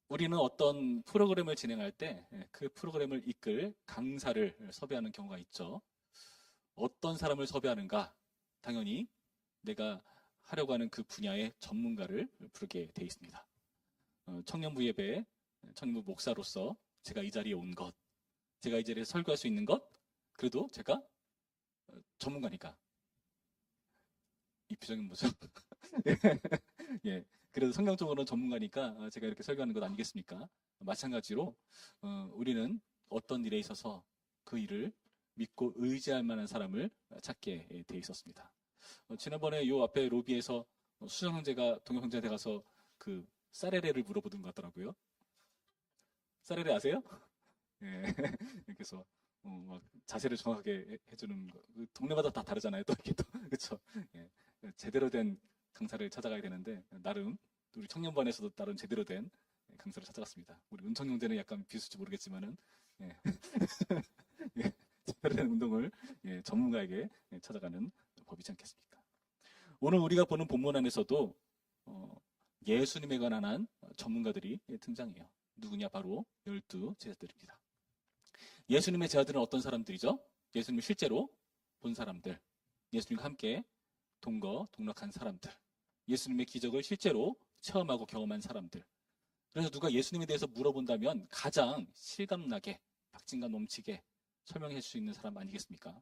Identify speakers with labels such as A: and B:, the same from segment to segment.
A: 우리는 어떤 프로그램을 진행할 때 그 프로그램을 이끌 강사를 섭외하는 경우가 있죠. 어떤 사람을 섭외하는가? 당연히 내가 하려고 하는 그 분야의 전문가를 부르게 돼 있습니다. 청년부 예배, 청년부 목사로서 제가 이 자리에 온 것, 제가 이 자리에 설교할 수 있는 것, 그래도 제가 전문가니까. 이 표정은 뭐죠? 예. 그래도 성경적으로는 전문가니까 제가 이렇게 설교하는 것 아니겠습니까? 마찬가지로 우리는 어떤 일에 있어서 그 일을 믿고 의지할 만한 사람을 찾게 돼 있었습니다. 지난번에 요 앞에 로비에서 수정 형제가 동영 형제한테 가서 그 사레레를 물어보던 것 같더라고요. 사레레 아세요? 예. 그래서 막 자세를 정확하게 해주는 거. 그 동네마다 다 다르잖아요. 또 이게 또 그렇죠. 예. 제대로 된 강사를 찾아가야 되는데 나름 우리 청년반에서도 나름 제대로 된 강사를 찾아갔습니다. 우리 은청 형제는 약간 비슷할지 모르겠지만은 예. 예. 제대로 된 운동을 전문가에게 찾아가는 법이지 않겠습니까? 오늘 우리가 보는 본문 안에서도 어, 예수님에 관한 한 전문가들이 등장해요. 누구냐? 바로 12 제자들입니다. 예수님의 제자들은 어떤 사람들이죠? 예수님을 실제로 본 사람들, 예수님과 함께 동거동락한 사람들, 예수님의 기적을 실제로 체험하고 경험한 사람들. 그래서 누가 예수님에 대해서 물어본다면 가장 실감나게, 박진감 넘치게 설명해 줄 수 있는 사람 아니겠습니까?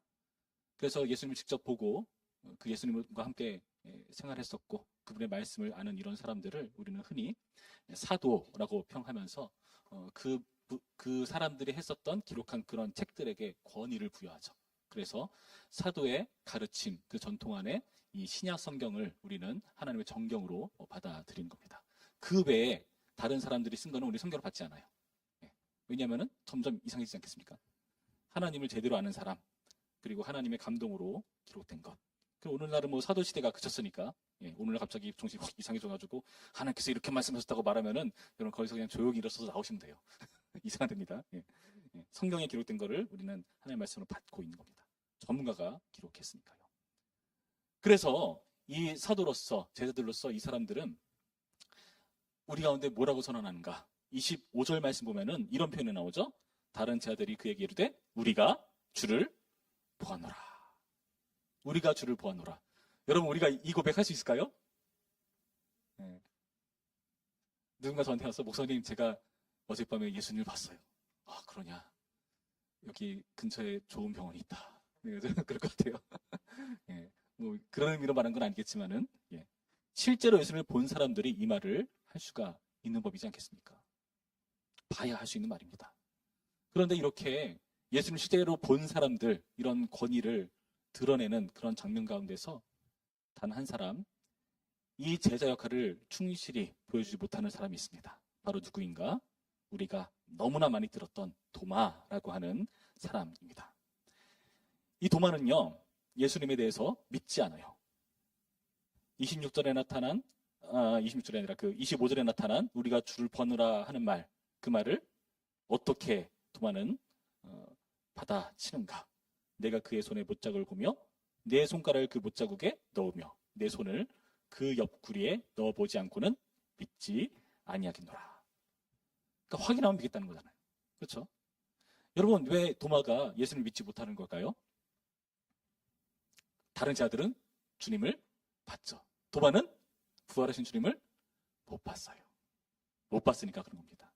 A: 그래서 예수님을 직접 보고 그 예수님과 함께 생활했었고 그분의 말씀을 아는 이런 사람들을 우리는 흔히 사도라고 평하면서 그 사람들이 했었던 기록한 그런 책들에게 권위를 부여하죠. 그래서 사도의 가르침, 그 전통 안에 이 신약 성경을 우리는 하나님의 정경으로 받아들인 겁니다. 그 외에 다른 사람들이 쓴 거는 우리 성경을 받지 않아요. 왜냐하면 점점 이상해지지 않겠습니까? 하나님을 제대로 아는 사람, 그리고 하나님의 감동으로 기록된 것. 그리고 오늘날은 뭐 사도시대가 그쳤으니까, 오늘날 갑자기 정신이 확 이상해져가지고, 하나님께서 이렇게 말씀하셨다고 말하면은, 여러분 거기서 그냥 조용히 일어서서 나오시면 돼요. 이상합니다. 성경에 기록된 거를 우리는 하나님의 말씀으로 받고 있는 겁니다. 전문가가 기록했으니까요. 그래서 이 사도로서, 제자들로서 이 사람들은 우리 가운데 뭐라고 선언하는가? 25절 말씀 보면은 이런 표현이 나오죠? 다른 제자들이 그에게 이르되 우리가 주를 보아노라. 우리가 주를 보아노라. 여러분 우리가 이 고백할 수 있을까요? 네. 누군가 저한테 와서 목사님 제가 어젯밤에 예수님을 봤어요. 아 그러냐? 여기 근처에 좋은 병원이 있다. 네, 그럴 것 같아요. 예, 뭐 그런 의미로 말한 건 아니겠지만은 실제로 예수님을 본 사람들이 이 말을 할 수가 있는 법이지 않겠습니까? 봐야 할 수 있는 말입니다. 그런데 이렇게 예수님 실제로 본 사람들 이런 권위를 드러내는 그런 장면 가운데서 단 한 사람 이 제자 역할을 충실히 보여주지 못하는 사람이 있습니다. 바로 누구인가? 우리가 너무나 많이 들었던 도마라고 하는 사람입니다. 이 도마는요 예수님에 대해서 믿지 않아요. 26절에 나타난 26절이 아니라 그 25절에 나타난 우리가 주를 버느라 하는 말, 그 말을 어떻게 도마는 받아치는가? 내가 그의 손에 못자국을 보며 내 손가락을 그 못자국에 넣으며 내 손을 그 옆구리에 넣어보지 않고는 믿지 아니하겠노라. 그러니까 확인하면 믿겠다는 거잖아요. 그렇죠? 여러분 왜 도마가 예수님을 믿지 못하는 걸까요? 다른 자들은 주님을 봤죠. 도마는 부활하신 주님을 못 봤어요. 못 봤으니까 그런 겁니다.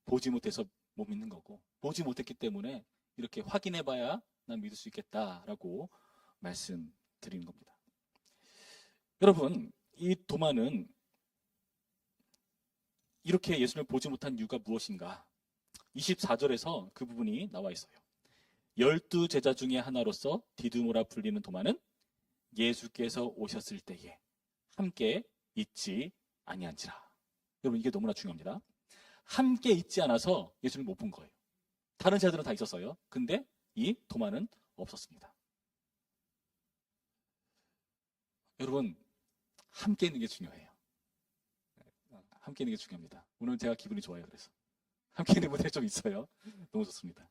A: 보지 못해서 못 믿는 거고 보지 못했기 때문에 이렇게 확인해봐야 난 믿을 수 있겠다라고 말씀드리는 겁니다. 여러분 이 도마는 이렇게 예수님을 보지 못한 이유가 무엇인가? 24절에서 그 부분이 나와 있어요. 12 제자 중에 하나로서 디두모라 불리는 도마는 예수께서 오셨을 때에 함께 있지 아니한지라. 여러분 이게 너무나 중요합니다. 함께 있지 않아서 예수를 못 본 거예요. 다른 제자들은 다 있었어요. 근데 이 도마는 없었습니다. 여러분 함께 있는 게 중요해요. 함께 있는 게 중요합니다. 오늘 제가 기분이 좋아요. 그래서 함께 있는 분들이 좀 있어요. 너무 좋습니다.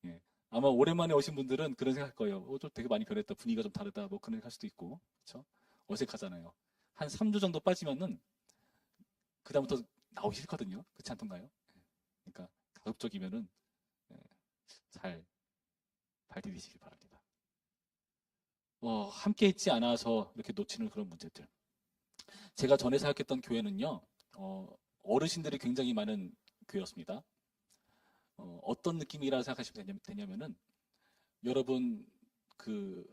A: 예. 아마 오랜만에 오신 분들은 그런 생각할 거예요. 좀 되게 많이 변했다. 분위기가 좀 다르다. 뭐 그런 생각 할 수도 있고. 그렇죠? 어색하잖아요. 한 3주 정도 빠지면은 그다음부터 나오기 싫거든요. 그렇지 않던가요? 그러니까 가급적이면은 잘 발디디시길 바랍니다. 함께 있지 않아서 이렇게 놓치는 그런 문제들. 제가 전에 사역했던 교회는요, 어르신들이 굉장히 많은 교회였습니다. 어떤 느낌이라 생각하시면 되냐면은, 여러분, 그,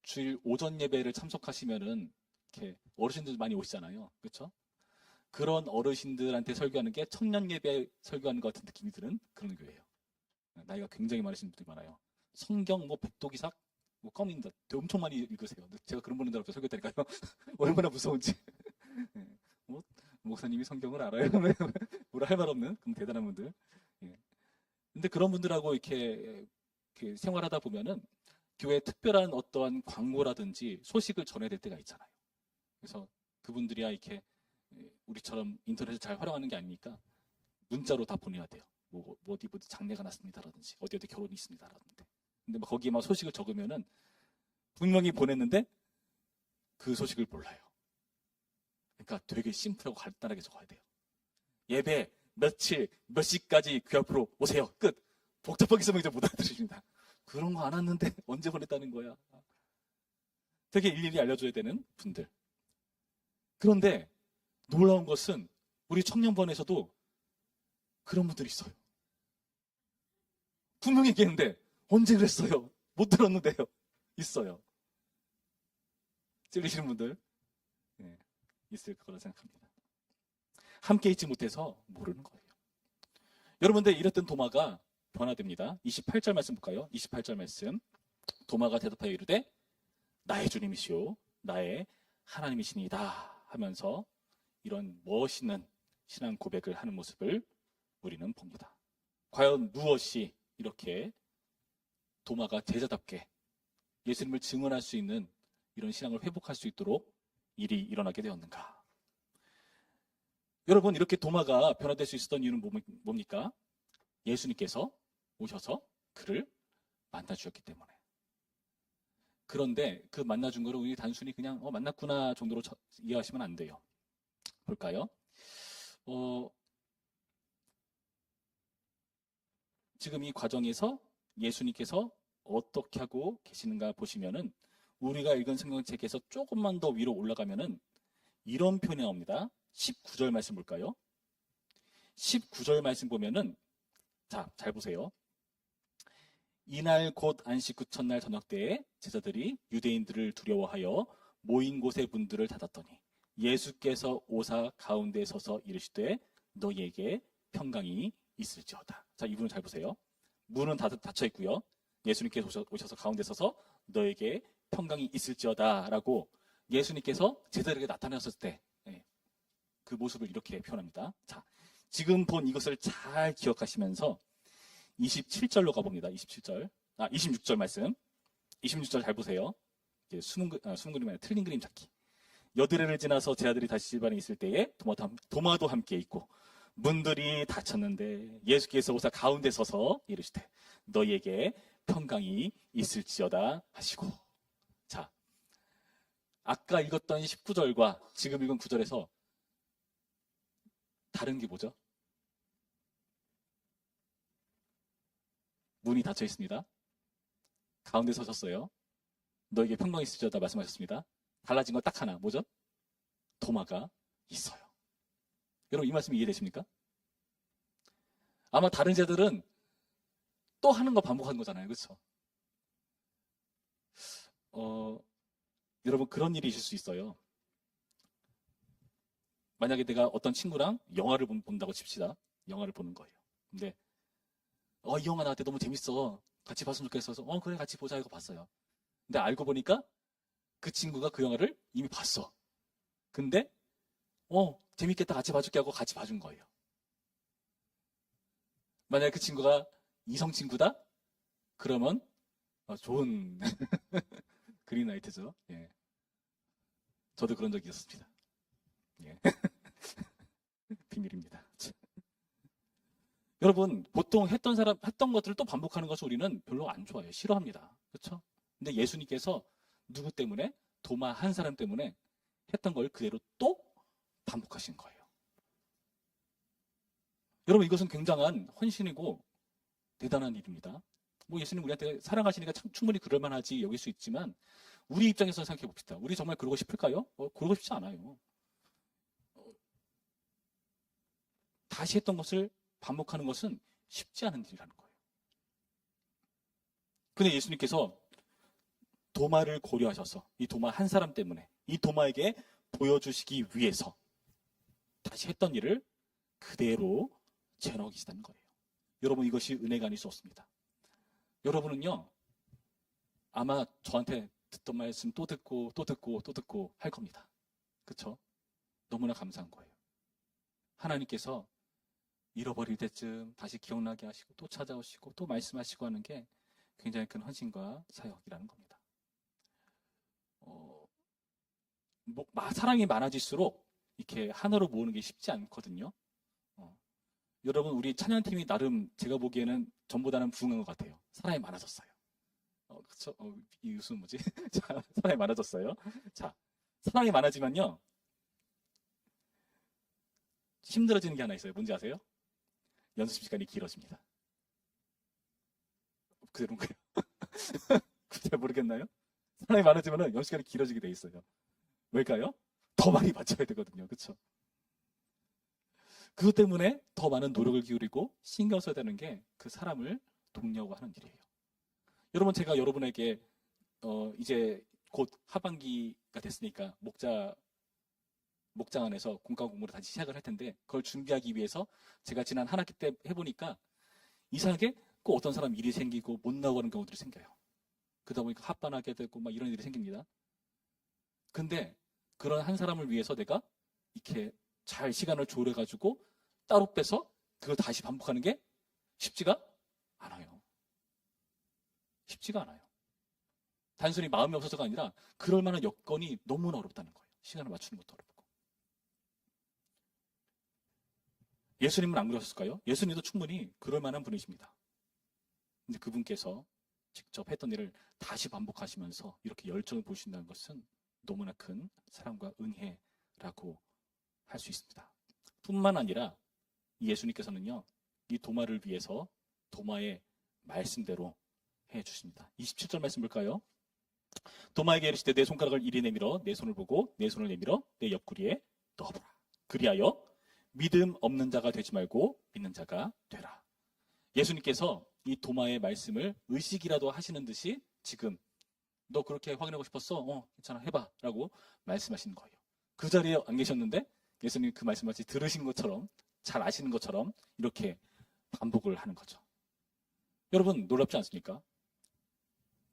A: 주일 오전 예배를 참석하시면은, 이렇게 어르신들 많이 오시잖아요. 그렇죠? 그런 어르신들한테 설교하는 게 청년 예배 설교하는 것 같은 느낌이 드는 그런 교회예요. 나이가 굉장히 많으신 분들이 많아요. 성경, 백도기삭, 껌입니다. 엄청 많이 읽으세요. 제가 그런 분들 앞에 설교했다니까요. 얼마나 무서운지. 예. 목사님이 성경을 알아요? 뭐라 할 말 없는 그런 대단한 분들. 예. 근데 그런 분들하고 이렇게 생활하다 보면은 교회에 특별한 어떠한 광고라든지 소식을 전해야 될 때가 있잖아요. 그래서 그분들이야 이렇게 우리처럼 인터넷을 잘 활용하는 게 아니니까 문자로 다 보내야 돼요. 어디 장례가 났습니다라든지 어디 결혼이 있습니다라든지. 근데 거기에 막 소식을 적으면은 분명히 보냈는데 그 소식을 몰라요. 그러니까 되게 심플하고 간단하게 적어야 돼요. 예배 며칠 몇 시까지 그 앞으로 오세요. 끝. 복잡하게 쓰면 이제 못 알아들으십니다. 그런 거 안 왔는데 언제 보냈다는 거야. 되게 일일이 알려줘야 되는 분들. 그런데 놀라운 것은 우리 청년부에서도 그런 분들이 있어요. 분명히 얘기했는데 언제 그랬어요? 못 들었는데요. 있어요. 찔리시는 분들 있을 거라 생각합니다. 함께 있지 못해서 모르는 거예요. 여러분들 이랬던 도마가 변화됩니다. 28절 말씀 볼까요? 28절 말씀. 도마가 대답하여 이르되 나의 주님이시오 나의 하나님이시니이다 하면서 이런 멋있는 신앙 고백을 하는 모습을 우리는 봅니다. 과연 무엇이 이렇게 도마가 제자답게 예수님을 증언할 수 있는 이런 신앙을 회복할 수 있도록 일이 일어나게 되었는가? 여러분, 이렇게 도마가 변화될 수 있었던 이유는 뭡니까? 예수님께서 오셔서 그를 만나주셨기 때문에. 그런데 그 만나준 거를 우리 단순히 그냥 만났구나 정도로 이해하시면 안 돼요. 볼까요? 지금 이 과정에서 예수님께서 어떻게 하고 계시는가 보시면은 우리가 읽은 성경책에서 조금만 더 위로 올라가면은 이런 표현이 나옵니다. 19절 말씀 볼까요? 19절 말씀 보면은 자, 잘 보세요. 이날 곧 안식 후 첫날 저녁 때에 제자들이 유대인들을 두려워하여 모인 곳의 문들을 닫았더니 예수께서 오사 가운데 서서 이르시되 너희에게 평강이 있을지어다. 자, 이 부분 잘 보세요. 문은 닫혀 있고요. 예수님께서 오셔서 가운데 서서 너에게 평강이 있을지어다 라고 예수님께서 제자들에게 나타나셨을 때 그 모습을 이렇게 표현합니다. 자, 지금 본 이것을 잘 기억하시면서 27절로 가봅니다. 26절 말씀. 26절 잘 보세요. 이제 숨은 그림이 아니라 틀린 그림 찾기. 여드레를 지나서 제 아들이 다시 집안에 있을 때에 도마도 함께 있고 문들이 닫혔는데 예수께서 오사 가운데 서서 이르시되 너희에게 평강이 있을지어다 하시고. 자, 아까 읽었던 19절과 지금 읽은 9절에서 다른 게 뭐죠? 문이 닫혀 있습니다. 가운데 서셨어요. 너에게 평강이 있을지어다 말씀하셨습니다. 달라진 건 딱 하나. 뭐죠? 도마가 있어요. 여러분 이 말씀 이해되십니까? 아마 다른 제들은 또 하는 거 반복하는 거잖아요. 그렇죠? 여러분 그런 일이 있을 수 있어요. 만약에 내가 어떤 친구랑 영화를 본다고 칩시다. 영화를 보는 거예요. 근데 이 영화 나한테 너무 재밌어. 같이 봤으면 좋겠어서 그래 같이 보자 이거 봤어요. 근데 알고 보니까 그 친구가 그 영화를 이미 봤어. 근데 재밌겠다 같이 봐줄게 하고 같이 봐준 거예요. 만약에 그 친구가 이성 친구다? 그러면 좋은 그린라이트죠. 예. 저도 그런 적이 있었습니다. 예. 비밀입니다. 여러분 보통 했던 것들을 또 반복하는 것을 우리는 별로 안 좋아해요. 싫어합니다. 그렇죠? 근데 예수님께서 누구 때문에? 도마 한 사람 때문에 했던 걸 그대로 또 반복하신 거예요. 여러분, 이것은 굉장한 헌신이고 대단한 일입니다. 뭐 예수님 우리한테 사랑하시니까 충분히 그럴 만하지 여길 수 있지만 우리 입장에서 생각해 봅시다. 우리 정말 그러고 싶을까요? 그러고 싶지 않아요. 다시 했던 것을 반복하는 것은 쉽지 않은 일이라는 거예요. 근데 예수님께서 도마를 고려하셔서 이 도마 한 사람 때문에 이 도마에게 보여주시기 위해서 다시 했던 일을 그대로 재현하고 계시다는 거예요. 여러분, 이것이 은혜가 아닐 수 없습니다. 여러분은요, 아마 저한테 듣던 말씀 또 듣고 또 듣고 또 듣고 할 겁니다. 그렇죠? 너무나 감사한 거예요. 하나님께서 잃어버릴 때쯤 다시 기억나게 하시고 또 찾아오시고 또 말씀하시고 하는 게 굉장히 큰 헌신과 사역이라는 겁니다. 사랑이 많아질수록 이렇게 하나로 모으는 게 쉽지 않거든요. 여러분, 우리 찬양팀이 나름 제가 보기에는 전보다는 부흥한 것 같아요. 사람이 많아졌어요. 그쵸? 이 웃음 뭐지? 자, 사람이 많아졌어요. 자, 사람이 많아지면요. 힘들어지는 게 하나 있어요. 뭔지 아세요? 연습 시간이 길어집니다. 그대로인 거예요. 잘 모르겠나요? 사람이 많아지면 연습 시간이 길어지게 돼 있어요. 왜일까요? 더 많이 맞춰야 되거든요. 그쵸? 그것 때문에 더 많은 노력을 기울이고 신경 써야 되는 게 그 사람을 돕려고 하는 일이에요. 여러분, 제가 여러분에게 이제 곧 하반기가 됐으니까 목장 안에서 공과 공부를 다시 시작을 할 텐데 그걸 준비하기 위해서 제가 지난 한 학기 때 해보니까 이상하게 꼭 어떤 사람 일이 생기고 못 나오는 경우들이 생겨요. 그러다 보니까 합반하게 되고 막 이런 일이 생깁니다. 근데 그런 한 사람을 위해서 내가 이렇게 잘 시간을 조율해가지고 따로 빼서 그걸 다시 반복하는 게 쉽지가 않아요. 쉽지가 않아요. 단순히 마음이 없어서가 아니라 그럴 만한 여건이 너무나 어렵다는 거예요. 시간을 맞추는 것도 어렵고. 예수님은 안 그러셨을까요? 예수님도 충분히 그럴 만한 분이십니다. 근데 그분께서 직접 했던 일을 다시 반복하시면서 이렇게 열정을 보신다는 것은 너무나 큰 사랑과 은혜라고 할 수 있습니다. 뿐만 아니라 예수님께서는요, 이 도마를 위해서 도마의 말씀대로 해주십니다. 27절 말씀 볼까요? 도마에게 이르시되 내 손가락을 이리 내밀어 내 손을 보고 내 손을 내밀어 내 옆구리에 넣어보라. 그리하여 믿음 없는 자가 되지 말고 믿는 자가 되라. 예수님께서 이 도마의 말씀을 의식이라도 하시는 듯이 지금 너 그렇게 확인하고 싶었어? 괜찮아, 해봐 라고 말씀하시는 거예요. 그 자리에 안 계셨는데 예수님 그 말씀 마치 들으신 것처럼 잘 아시는 것처럼 이렇게 반복을 하는 거죠. 여러분, 놀랍지 않습니까?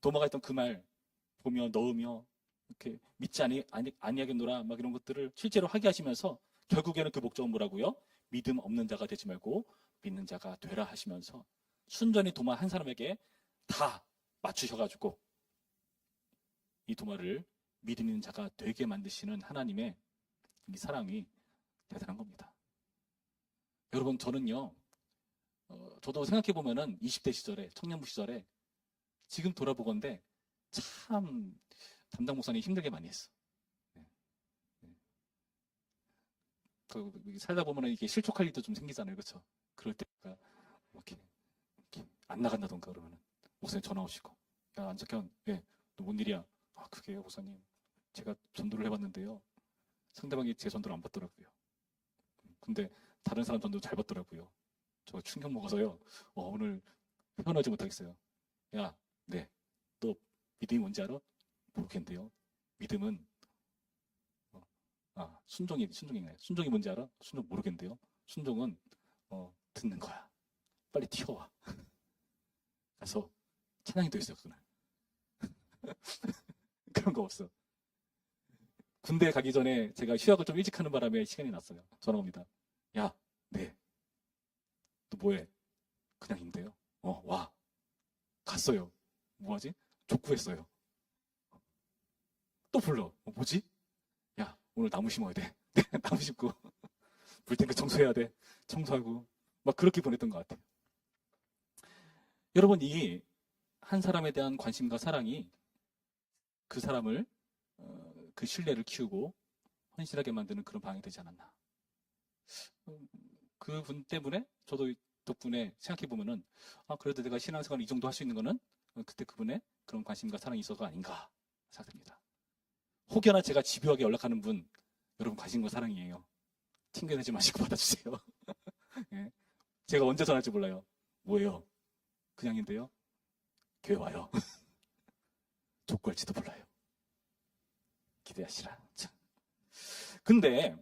A: 도마가 했던 그 말 보며 넣으며 이렇게 믿지 아니하겠노라 막 이런 것들을 실제로 하게 하시면서 결국에는 그 목적은 뭐라고요? 믿음 없는 자가 되지 말고 믿는 자가 되라 하시면서 순전히 도마 한 사람에게 다 맞추셔가지고 이 도마를 믿음 있는 자가 되게 만드시는 하나님의 이 사랑이 대단한 겁니다. 여러분, 저는요, 저도 생각해보면은 20대 시절에, 청년부 시절에 지금 돌아보건대 참 담당 목사님 힘들게 많이 했어. 네. 살다 보면 이게 실족할 일도 좀 생기잖아요. 그렇죠? 그럴 때가 이렇게 안 나간다던가 그러면은 목사님 전화 오시고, 야, 안석현, 예, 너 뭔 일이야? 아, 그게요, 목사님. 제가 전도를 해봤는데요. 상대방이 제 전도를 안 받더라고요. 근데 다른 사람 전도 잘 받더라고요. 저 충격 먹어서요. 오늘 표현하지 못하겠어요. 야, 네, 너 믿음이 뭔지 알아? 모르겠는데요. 믿음은 순종이네. 순종이 뭔지 알아? 순종 모르겠는데요. 순종은 듣는 거야. 빨리 튀어와. 가서 찬양이도 있어요, 그날. 그런 거 없어. 군대 가기 전에 제가 휴학을 좀 일찍 하는 바람에 시간이 났어요. 전화 옵니다. 야, 네. 너 뭐해? 그냥 있는데요. 와. 갔어요. 뭐하지? 족구했어요. 또 불러. 뭐지? 야, 오늘 나무 심어야 돼. 나무 심고 불탱크 청소해야 돼. 청소하고 막 그렇게 보냈던 것 같아요. 여러분, 이 한 사람에 대한 관심과 사랑이 그 사람을 그 신뢰를 키우고 헌신하게 만드는 그런 방향이 되지 않았나. 그분 때문에 저도 덕분에 생각해보면은, 그래도 내가 신앙생활 이 정도 할 수 있는 거는 그때 그분의 그런 관심과 사랑이 있어서가 아닌가 생각됩니다. 혹여나 제가 집요하게 연락하는 분, 여러분 관심과 사랑이에요. 튕겨내지 마시고 받아주세요. 예. 제가 언제 전화할지 몰라요. 뭐예요? 그냥인데요. 교회 와요. 족구할지도 몰라요. 기대하시라. 참. 근데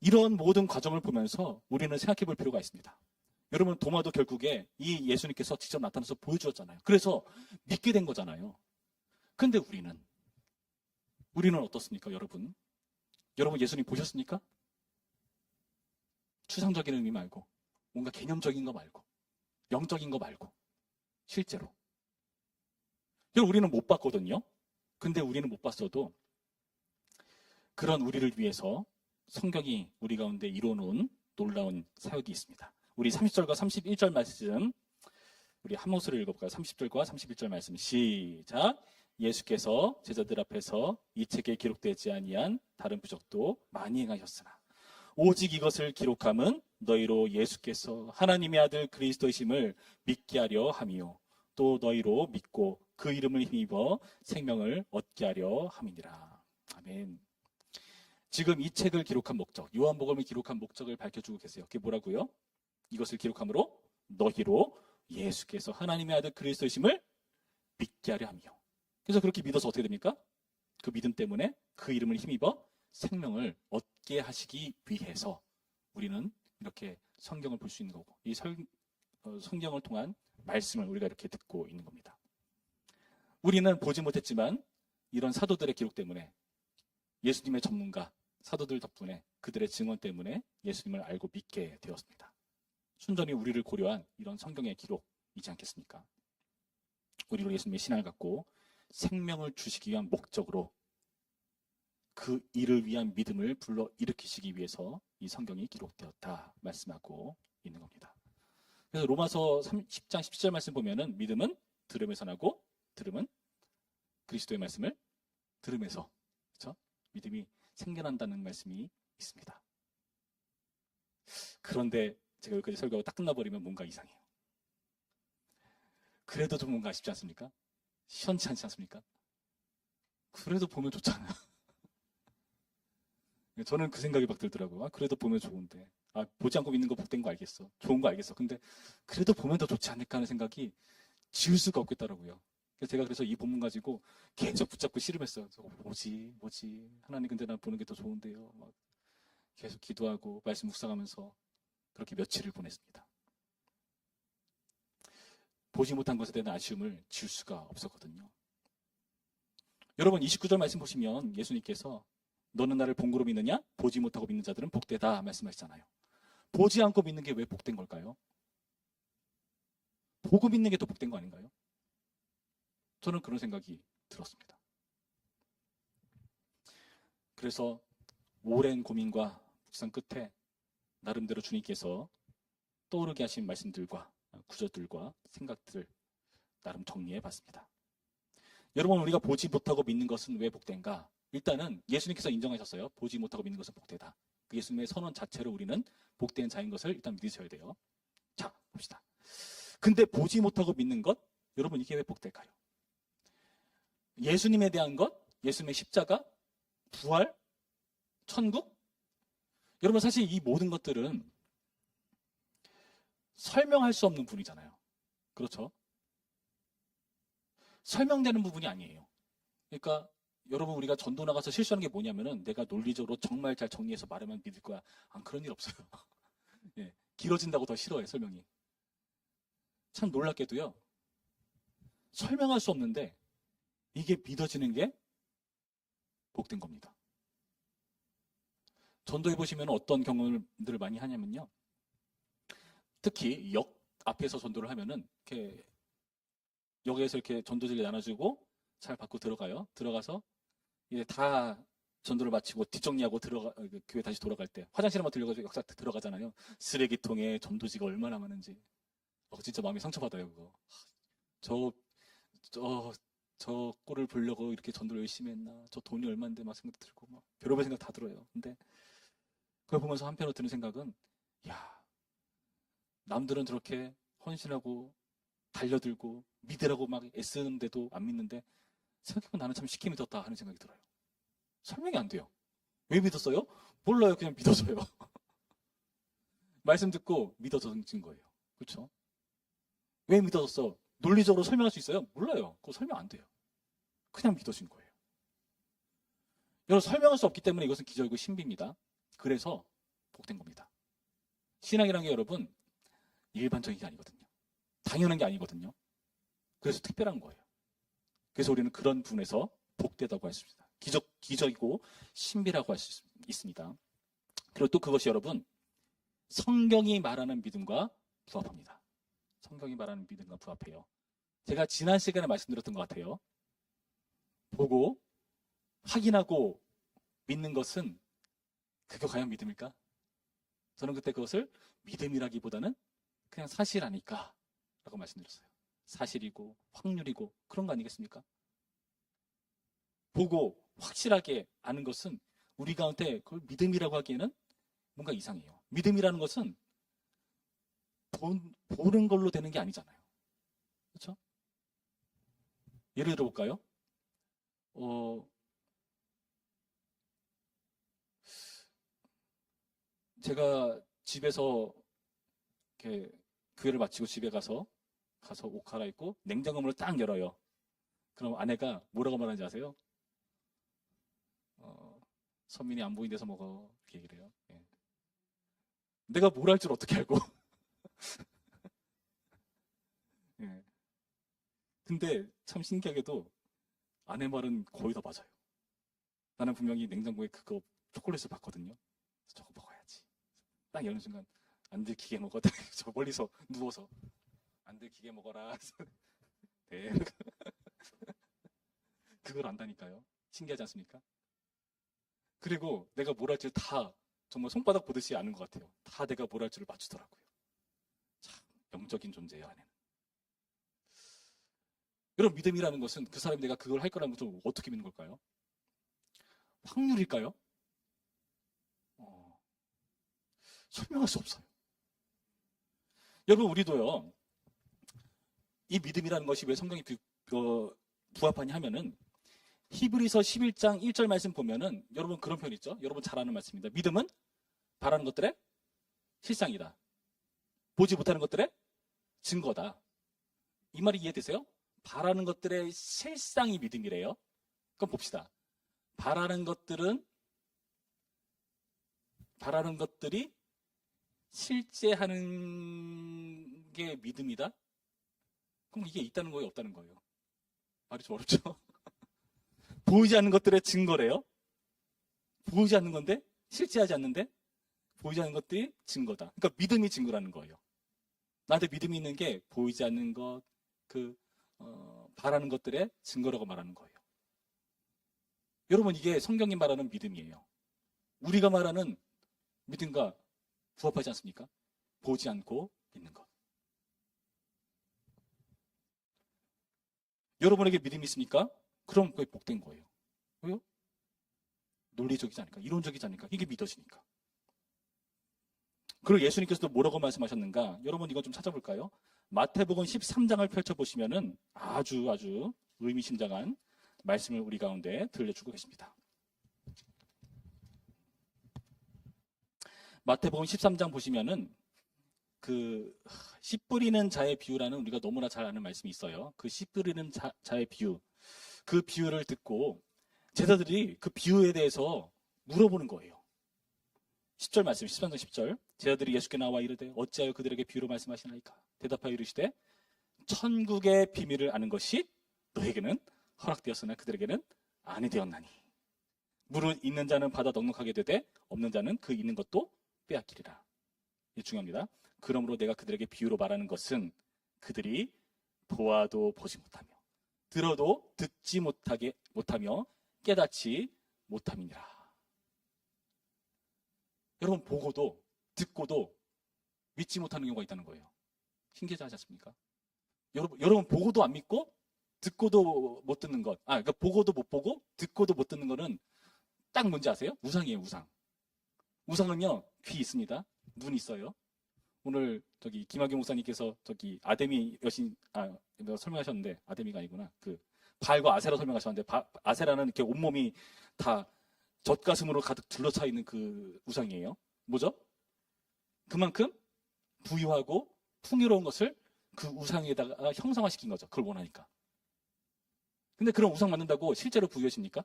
A: 이런 모든 과정을 보면서 우리는 생각해 볼 필요가 있습니다. 여러분, 도마도 결국에 이 예수님께서 직접 나타나서 보여주었잖아요. 그래서 믿게 된 거잖아요. 근데 우리는 어떻습니까, 여러분? 여러분 예수님 보셨습니까? 추상적인 의미 말고, 뭔가 개념적인 거 말고, 영적인 거 말고, 실제로. 여러분, 우리는 못 봤거든요. 근데 우리는 못 봤어도 그런 우리를 위해서 성경이 우리 가운데 이뤄놓은 놀라운 사역이 있습니다. 우리 30절과 31절 말씀, 우리 한 목소리를 읽어볼까요? 30절과 31절 말씀 시작. 예수께서 제자들 앞에서 이 책에 기록되지 아니한 다른 부적도 많이 행하셨으나 오직 이것을 기록함은 너희로 예수께서 하나님의 아들 그리스도이심을 믿게 하려 함이요 또 너희로 믿고 그 이름을 힘입어 생명을 얻게 하려 함이니라. 아멘. 지금 이 책을 기록한 목적, 요한복음을 기록한 목적을 밝혀주고 계세요. 그게 뭐라고요? 이것을 기록함으로 너희로 예수께서 하나님의 아들 그리스도이심을 믿게 하려 함이요. 그래서 그렇게 믿어서 어떻게 됩니까? 그 믿음 때문에 그 이름을 힘입어 생명을 얻게 하시기 위해서 우리는 이렇게 성경을 볼 수 있는 거고, 이 성경을 통한 말씀을 우리가 이렇게 듣고 있는 겁니다. 우리는 보지 못했지만 이런 사도들의 기록 때문에, 예수님의 전문가 사도들 덕분에, 그들의 증언 때문에 예수님을 알고 믿게 되었습니다. 순전히 우리를 고려한 이런 성경의 기록이지 않겠습니까? 우리로 예수님의 신앙을 갖고 생명을 주시기 위한 목적으로 그 일을 위한 믿음을 불러 일으키시기 위해서 이 성경이 기록되었다 말씀하고 있는 겁니다. 그래서 로마서 10장 17절 말씀 보면은 믿음은 들음에서 나고 들음은 그리스도의 말씀을 들음에서, 그렇죠? 믿음이 생겨난다는 말씀이 있습니다. 그런데 제가 여기까지 설교가 딱 끝나버리면 뭔가 이상해요. 그래도 좀 뭔가 아쉽지 않습니까? 시원치 않지 않습니까? 그래도 보면 좋잖아요. 저는 그 생각이 막 들더라고요. 그래도 보면 좋은데. 보지 않고 믿는 거 복된 거 알겠어. 좋은 거 알겠어. 근데 그래도 보면 더 좋지 않을까 하는 생각이 지울 수가 없겠더라고요. 그래서 이 본문 가지고 계속 붙잡고 씨름했어요. 뭐지? 하나님, 근데 난 보는 게 더 좋은데요. 막 계속 기도하고 말씀 묵상하면서 그렇게 며칠을 보냈습니다. 보지 못한 것에 대한 아쉬움을 지울 수가 없었거든요. 여러분 29절 말씀 보시면 예수님께서 너는 나를 본 거로 믿느냐? 보지 못하고 믿는 자들은 복되다 말씀하시잖아요. 보지 않고 믿는 게 왜 복된 걸까요? 보고 믿는 게 더 복된 거 아닌가요? 저는 그런 생각이 들었습니다. 그래서 오랜 고민과 묵상 끝에 나름대로 주님께서 떠오르게 하신 말씀들과 구절들과 생각들을 나름 정리해 봤습니다. 여러분, 우리가 보지 못하고 믿는 것은 왜 복된가? 일단은 예수님께서 인정하셨어요. 보지 못하고 믿는 것은 복되다. 그 예수님의 선언 자체로 우리는 복된 자인 것을 일단 믿으셔야 돼요. 자, 봅시다. 근데 보지 못하고 믿는 것, 여러분 이게 왜 복될까요? 예수님에 대한 것, 예수님의 십자가, 부활, 천국? 여러분 사실 이 모든 것들은 설명할 수 없는 분이잖아요. 그렇죠? 설명되는 부분이 아니에요. 그러니까 여러분, 우리가 전도 나가서 실수하는 게 뭐냐면은 내가 논리적으로 정말 잘 정리해서 말하면 믿을 거야. 그런 일 없어요. 예, 길어진다고 더 싫어해, 설명이. 참 놀랍게도요. 설명할 수 없는데 이게 믿어지는 게 복된 겁니다. 전도해 보시면 어떤 경험들을 많이 하냐면요. 특히 역 앞에서 전도를 하면은 이렇게 역에서 이렇게 전도지를 나눠주고 잘 받고 들어가요. 들어가서 이제 다 전도를 마치고 뒷정리하고 교회 다시 돌아갈 때 화장실 한번 들려가지고 역사 들어가잖아요. 쓰레기통에 전도지가 얼마나 많은지. 진짜 마음이 상처받아요, 그거. 저 꼴을 보려고 이렇게 전도를 열심히 했나? 저 돈이 얼마인데 막 생각 들고 막 별의별 생각 다 들어요. 근데 그걸 보면서 한편으로 드는 생각은, 야, 남들은 저렇게 헌신하고 달려들고 믿으라고 막 애쓰는데도 안 믿는데 생각해보면 나는 참 쉽게 믿었다 하는 생각이 들어요. 설명이 안 돼요. 왜 믿었어요? 몰라요. 그냥 믿어서요. 말씀 듣고 믿어진 거예요. 그렇죠? 왜 믿어졌어? 논리적으로 설명할 수 있어요? 몰라요. 그거 설명 안 돼요. 그냥 믿어진 거예요. 여러분, 설명할 수 없기 때문에 이것은 기적이고 신비입니다. 그래서 복된 겁니다. 신앙이라는 게 여러분 일반적인 게 아니거든요. 당연한 게 아니거든요. 그래서 특별한 거예요. 그래서 우리는 그런 분에서 복되다고 할 수 있습니다. 기적이고 신비라고 할 수 있습니다. 그리고 또 그것이 여러분 성경이 말하는 믿음과 부합합니다. 성경이 말하는 믿음과 부합해요. 제가 지난 시간에 말씀드렸던 것 같아요. 보고 확인하고 믿는 것은 그게 과연 믿음일까? 저는 그때 그것을 믿음이라기보다는 그냥 사실 아닐까 라고 말씀드렸어요. 사실이고 확률이고 그런 거 아니겠습니까? 보고 확실하게 아는 것은 우리 가운데 그걸 믿음이라고 하기에는 뭔가 이상해요. 믿음이라는 것은 보는 걸로 되는 게 아니잖아요. 그렇죠? 예를 들어볼까요? 제가 집에서 이렇게 교회를 마치고 집에 가서 옷 갈아입고 냉장고문을 딱 열어요. 그럼 아내가 뭐라고 말하는지 아세요? 선민이 안 보이는 데서 먹어. 이렇게 얘기를 해요. 예. 내가 뭘 할 줄 어떻게 알고. 예. 근데 참 신기하게도 아내 말은 거의 다 맞아요. 나는 분명히 냉장고에 그거 초콜릿을 봤거든요. 저거 먹어야지. 딱 여는 순간 안 들키게 먹어. 저 멀리서 누워서 안 들키게 먹어라. 네. 그걸 안다니까요. 신기하지 않습니까? 그리고 내가 뭘 할지 다 정말 손바닥 보듯이 아는 것 같아요. 다 내가 뭘 할 줄을 맞추더라고요. 참 영적인 존재예요, 아내는. 여러분, 믿음이라는 것은 그 사람이 내가 그걸 할 거라는 것을 어떻게 믿는 걸까요? 확률일까요? 설명할 수 없어요. 여러분, 우리도요, 이 믿음이라는 것이 왜 성경이 부합하냐 하면은 히브리서 11장 1절 말씀 보면은 여러분 그런 표현 있죠? 여러분 잘 아는 말씀입니다. 믿음은 바라는 것들의 실상이다. 보지 못하는 것들의 증거다. 이 말이 이해되세요? 바라는 것들의 실상이 믿음이래요. 그럼 봅시다. 바라는 것들이 실제 하는 게 믿음이다? 그럼 이게 있다는 거예요, 없다는 거예요? 말이 좀 어렵죠? 보이지 않는 것들의 증거래요. 보이지 않는 건데 실제하지 않는데 보이지 않는 것들이 증거다. 그러니까 믿음이 증거라는 거예요. 나한테 믿음이 있는 게 보이지 않는 것, 바라는 것들의 증거라고 말하는 거예요. 여러분, 이게 성경이 말하는 믿음이에요. 우리가 말하는 믿음과 부합하지 않습니까? 보지 않고 믿는 것. 여러분에게 믿음이 있습니까? 그럼 그게 복된 거예요. 왜요? 논리적이지 않을까? 이론적이지 않을까? 이게 믿어지니까. 그리고 예수님께서도 뭐라고 말씀하셨는가? 여러분 이거 좀 찾아볼까요? 마태복음 13장을 펼쳐보시면은 아주 의미심장한 말씀을 우리 가운데 들려주고 계십니다. 마태복음 13장 보시면은 씨 뿌리는 자의 비유라는 우리가 너무나 잘 아는 말씀이 있어요. 그 씨 뿌리는 자의 비유. 그 비유를 듣고 제자들이 그 비유에 대해서 물어보는 거예요. 10절 말씀, 13장 10절. 제자들이 예수께 나와 이르되 어찌하여 그들에게 비유로 말씀하시나이까? 대답하여 이르시되 천국의 비밀을 아는 것이 너에게는 허락되었으나 그들에게는 아니 되었나니. 물을 있는 자는 받아 넉넉하게 되되 없는 자는 그 있는 것도 빼앗기리라. 이게 중요합니다. 그러므로 내가 그들에게 비유로 말하는 것은 그들이 보아도 보지 못하며 들어도 듣지 못하며 깨닫지 못함이니라. 여러분, 보고도 듣고도 믿지 못하는 경우가 있다는 거예요. 신기하지 않습니까? 여러분 보고도 안 믿고 듣고도 못 듣는 것. 그러니까 보고도 못 보고 듣고도 못 듣는 거는 딱 뭔지 아세요? 우상이에요, 우상. 우상은요, 귀 있습니다. 눈 있어요. 오늘 저기 김학규 목사님께서 저기 아데미 여신 설명하셨는데 아데미가 아니구나. 그 발과 아세라 설명하셨는데 아세라는 이렇게 온몸이 다 젖가슴으로 가득 둘러차 있는 그 우상이에요. 뭐죠? 그만큼 부유하고 풍요로운 것을 그 우상에다가 형상화시킨 거죠. 그걸 원하니까. 근데 그런 우상 만든다고 실제로 부유해집니까?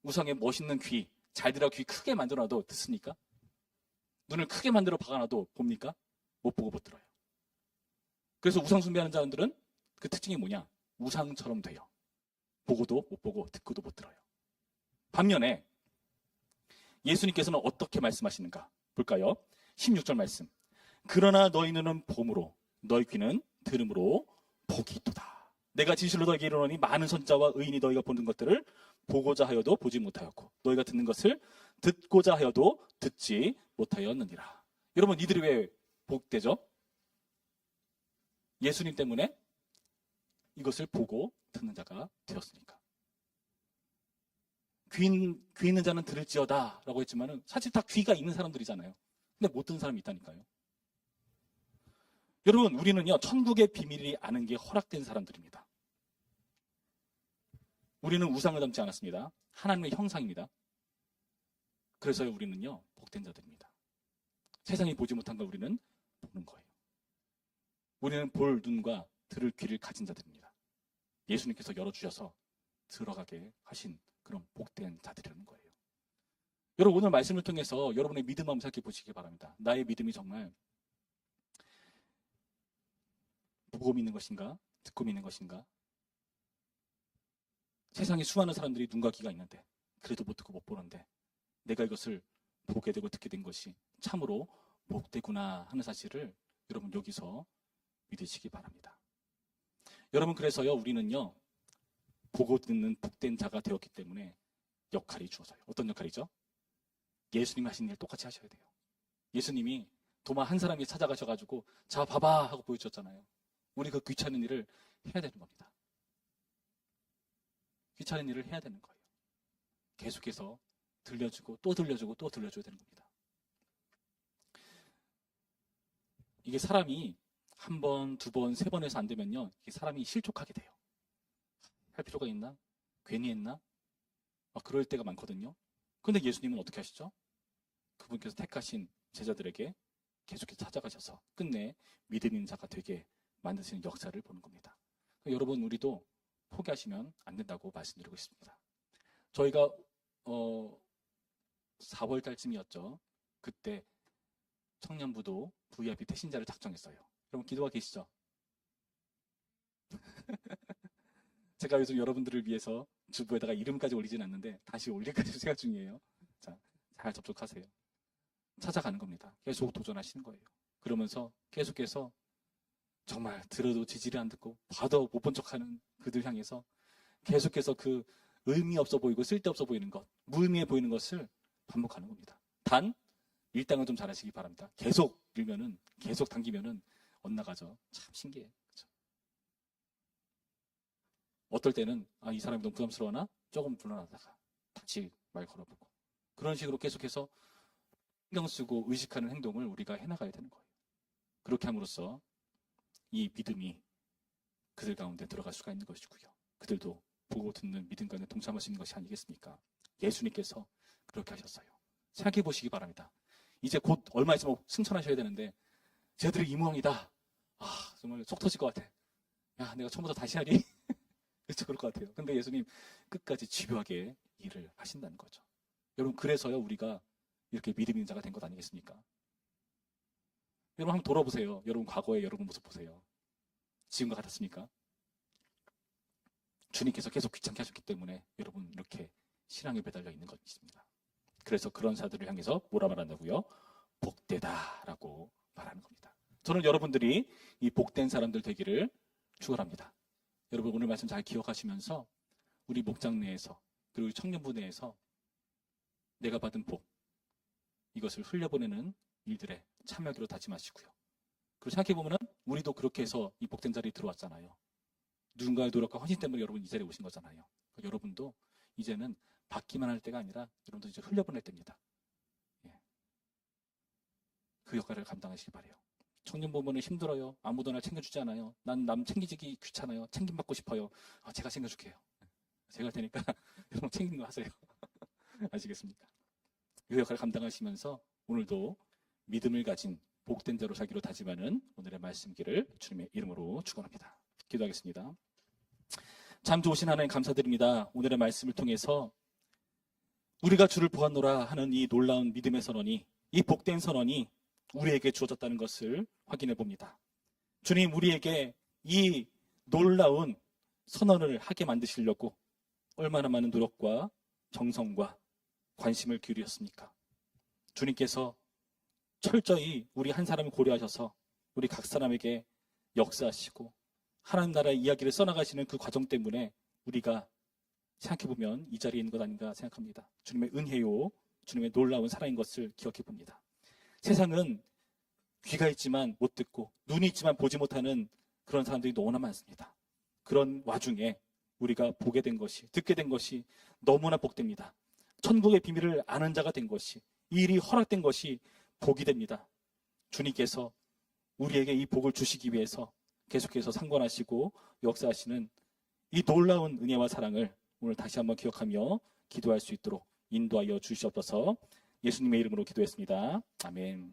A: 우상에 멋있는 귀, 잘 들어 귀 크게 만들어놔도 듣습니까? 눈을 크게 만들어 박아놔도 봅니까? 못 보고 못 들어요. 그래서 우상 숭배하는 자들은 그 특징이 뭐냐? 우상처럼 돼요. 보고도 못 보고 듣고도 못 들어요. 반면에 예수님께서는 어떻게 말씀하시는가? 볼까요? 16절 말씀. 그러나 너희 눈은 봄으로 너희 귀는 들음으로 복이 있도다. 내가 진실로 너희에게 이르노니 많은 선자와 의인이 너희가 보는 것들을 보고자 하여도 보지 못하였고 너희가 듣는 것을 듣고자 하여도 듣지 못하였느니라. 여러분 이들이 왜 복되죠? 예수님 때문에 이것을 보고 듣는 자가 되었으니까. 귀 있는 자는 들을지어다 라고 했지만 사실 다 귀가 있는 사람들이잖아요. 근데 못 듣는 사람이 있다니까요. 여러분 우리는요 천국의 비밀이 아는 게 허락된 사람들입니다. 우리는 우상을 닮지 않았습니다. 하나님의 형상입니다. 그래서 우리는요 복된 자들입니다. 세상이 보지 못한 걸 우리는 보는 거예요. 우리는 볼 눈과 들을 귀를 가진 자들입니다. 예수님께서 열어주셔서 들어가게 하신 그런 복된 자들이라는 거예요. 여러분 오늘 말씀을 통해서 여러분의 믿음 한번 생각해 보시기 바랍니다. 나의 믿음이 정말 보고 믿는 것인가? 듣고 믿는 것인가? 세상에 수많은 사람들이 눈과 귀가 있는데 그래도 못 듣고 못 보는데 내가 이것을 보게 되고 듣게 된 것이 참으로 복되구나 하는 사실을 여러분 여기서 믿으시기 바랍니다. 여러분 그래서요 우리는요 보고 듣는 복된 자가 되었기 때문에 역할이 주어져요. 어떤 역할이죠? 예수님이 하신 일 똑같이 하셔야 돼요. 예수님이 도마 한 사람이 찾아가셔가지고 자 봐봐 하고 보여주셨잖아요. 우리 그 귀찮은 일을 해야 되는 겁니다. 귀찮은 일을 해야 되는 거예요. 계속해서 들려주고 또 들려주고 또 들려줘야 되는 겁니다. 이게 사람이 한 번, 두 번, 세 번 해서 안 되면요 이게 사람이 실족하게 돼요. 할 필요가 있나? 괜히 했나? 그럴 때가 많거든요. 그런데 예수님은 어떻게 하시죠? 그분께서 택하신 제자들에게 계속해서 찾아가셔서 끝내 믿음 있는 자가 되게 만드시는 역사를 보는 겁니다. 여러분 우리도 포기하시면 안 된다고 말씀드리고 있습니다. 저희가 4월 달쯤이었죠. 그때 청년부도 VIP 태신자를 작정했어요. 여러분 기도가 계시죠? 제가 요즘 여러분들을 위해서 주부에다가 이름까지 올리진 않는데 다시 올릴까지 생각 중이에요. 자, 잘 접촉하세요. 찾아가는 겁니다. 계속 도전하시는 거예요. 그러면서 계속해서 정말 들어도 지지를 안 듣고 봐도 못 본 척하는 그들 향해서 계속해서 그 의미 없어 보이고 쓸데없어 보이는 것, 무의미해 보이는 것을 반복하는 겁니다. 단 일당은 좀 잘하시기 바랍니다. 계속 밀면은 계속 당기면은 엇나가죠. 참 신기해. 그렇죠? 어떨 때는 이 사람이 너무 부담스러워나 조금 불안하다가 다시 말 걸어보고 그런 식으로 계속해서 신경 쓰고 의식하는 행동을 우리가 해나가야 되는 거예요. 그렇게 함으로써 이 믿음이 그들 가운데 들어갈 수가 있는 것이고요. 그들도 보고 듣는 믿음 가운데 동참할 수 있는 것이 아니겠습니까? 예수님께서 그렇게 하셨어요. 생각해 보시기 바랍니다. 이제 곧 얼마 있으면 승천하셔야 되는데 쟤들이 이모왕이다. 정말 속 터질 것 같아. 야, 내가 처음부터 다시 하니? 그렇죠, 그럴 것 같아요. 근데 예수님 끝까지 집요하게 일을 하신다는 거죠. 여러분 그래서요 우리가 이렇게 믿음 있는 자가 된 것 아니겠습니까? 여러분 한번 돌아보세요. 여러분 과거에 여러분 모습 보세요. 지금과 같았습니까? 주님께서 계속 귀찮게 하셨기 때문에 여러분 이렇게 신앙에 매달려 있는 것입니다. 그래서 그런 자들을 향해서 뭐라 말한다고요? 복되다라고 말하는 겁니다. 저는 여러분들이 이 복된 사람들 되기를 축원합니다. 여러분 오늘 말씀 잘 기억하시면서 우리 목장 내에서 그리고 청년부 내에서 내가 받은 복 이것을 흘려보내는 일들에 참여하기로 다짐하시고요. 그리고 생각해보면 우리도 그렇게 해서 이 복된 자리에 들어왔잖아요. 누군가의 노력과 헌신 때문에 여러분 이 자리에 오신 거잖아요. 여러분도 이제는 받기만 할 때가 아니라 여러분도 이제 흘려보낼 때입니다. 그 역할을 감당하시기 바라요. 청년 보면은 힘들어요. 아무도 날 챙겨주지 않아요. 난 남 챙기기 귀찮아요. 챙김받고 싶어요. 제가 챙겨줄게요. 제가 할 테니까 여러분 챙긴 거 하세요. 아시겠습니까? 이 역할을 감당하시면서 오늘도 믿음을 가진 복된 자로 살기로 다짐하는 오늘의 말씀기를 주님의 이름으로 축원합니다. 기도하겠습니다. 참 좋으신 하나님 감사드립니다. 오늘의 말씀을 통해서 우리가 주를 보았노라 하는 이 놀라운 믿음의 선언이, 이 복된 선언이 우리에게 주어졌다는 것을 확인해 봅니다. 주님, 우리에게 이 놀라운 선언을 하게 만드시려고 얼마나 많은 노력과 정성과 관심을 기울였습니까? 주님께서 철저히 우리 한 사람을 고려하셔서 우리 각 사람에게 역사하시고 하나님 나라의 이야기를 써나가시는 그 과정 때문에 우리가 생각해보면 이 자리에 있는 것 아닌가 생각합니다. 주님의 은혜요, 주님의 놀라운 사랑인 것을 기억해 봅니다. 세상은 귀가 있지만 못 듣고 눈이 있지만 보지 못하는 그런 사람들이 너무나 많습니다. 그런 와중에 우리가 보게 된 것이, 듣게 된 것이 너무나 복됩니다. 천국의 비밀을 아는 자가 된 것이, 이 일이 허락된 것이 복이 됩니다. 주님께서 우리에게 이 복을 주시기 위해서 계속해서 상관하시고 역사하시는 이 놀라운 은혜와 사랑을 오늘 다시 한번 기억하며 기도할 수 있도록 인도하여 주시옵소서. 예수님의 이름으로 기도했습니다. 아멘.